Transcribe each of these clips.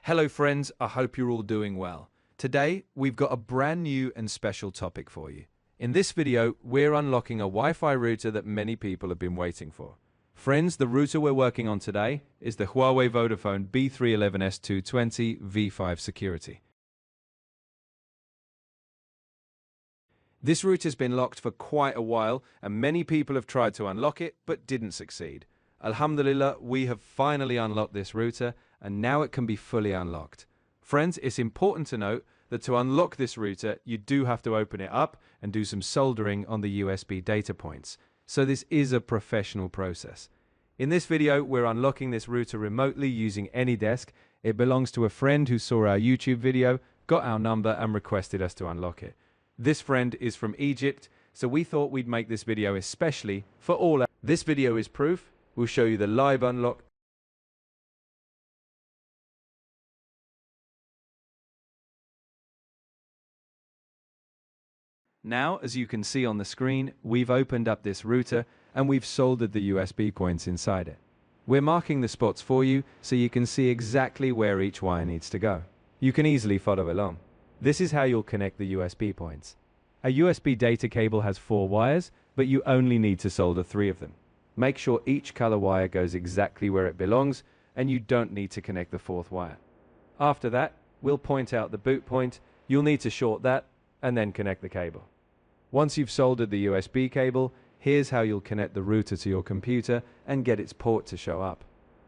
Hello friends, I hope you're all doing well. Today, we've got a brand new and special topic for you. In this video, we're unlocking a Wi-Fi router that many people have been waiting for. Friends, the router we're working on today is the Huawei Vodafone B311s-220 V5 Security. This router's been locked for quite a while, and many people have tried to unlock it, but didn't succeed. Alhamdulillah, we have finally unlocked this router, and now it can be fully unlocked. Friends, it's important to note that to unlock this router, you do have to open it up and do some soldering on the USB data points. So this is a professional process. In this video, we're unlocking this router remotely using AnyDesk. It belongs to a friend who saw our YouTube video, got our number, and requested us to unlock it. This friend is from Egypt, so we thought we'd make this video especially for all. This video is proof. We'll show you the live unlock. Now, as you can see on the screen, we've opened up this router and we've soldered the USB points inside it. We're marking the spots for you so you can see exactly where each wire needs to go. You can easily follow along. This is how you'll connect the USB points. A USB data cable has 4 wires, but you only need to solder 3 of them. Make sure each color wire goes exactly where it belongs, and you don't need to connect the 4th wire. After that, we'll point out the boot point. You'll need to short that, and then connect the cable. Once you've soldered the USB cable, here's how you'll connect the router to your computer and get its port to show up.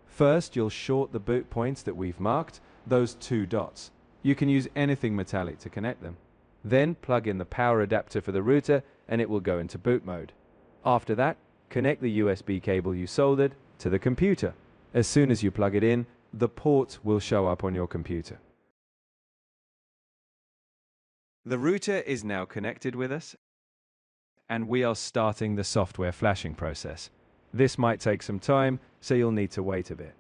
First, you'll short the boot points that we've marked, those 2 dots. You can use anything metallic to connect them. Then plug in the power adapter for the router and it will go into boot mode. After that, connect the USB cable you soldered to the computer. As soon as you plug it in, the port will show up on your computer. The router is now connected with us, and we are starting the software flashing process. This might take some time, so you'll need to wait a bit.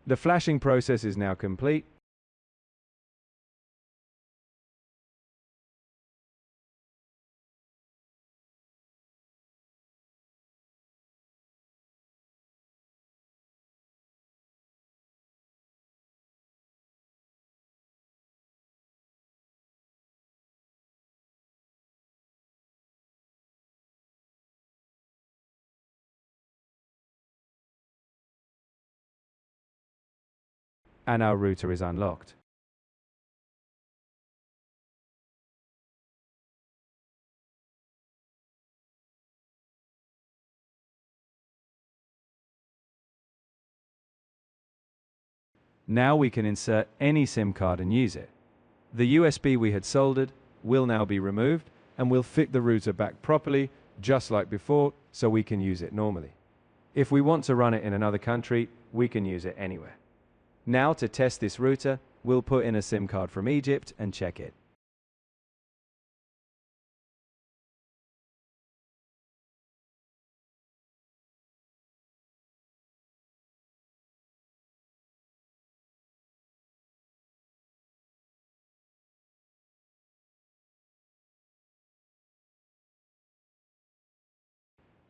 The flashing process is now complete. And our router is unlocked. Now we can insert any SIM card and use it. The USB we had soldered will now be removed, and we'll fit the router back properly, just like before, so we can use it normally. If we want to run it in another country, we can use it anywhere. Now, to test this router, we'll put in a SIM card from Egypt and check it.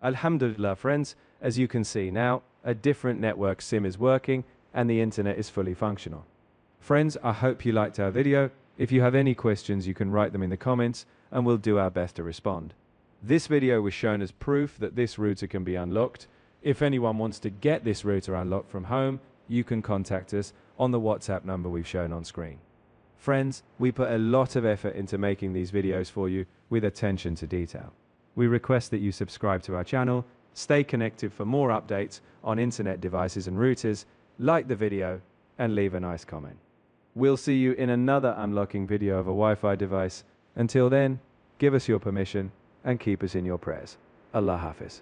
Alhamdulillah, friends, as you can see now, a different network SIM is working and the internet is fully functional. Friends, I hope you liked our video. If you have any questions, you can write them in the comments and we'll do our best to respond. This video was shown as proof that this router can be unlocked. If anyone wants to get this router unlocked from home, you can contact us on the WhatsApp number we've shown on screen. Friends, we put a lot of effort into making these videos for you with attention to detail. We request that you subscribe to our channel, stay connected for more updates on internet devices and routers, like the video, and leave a nice comment. We'll see you in another unlocking video of a Wi-Fi device. Until then, give us your permission and keep us in your prayers. Allah Hafiz.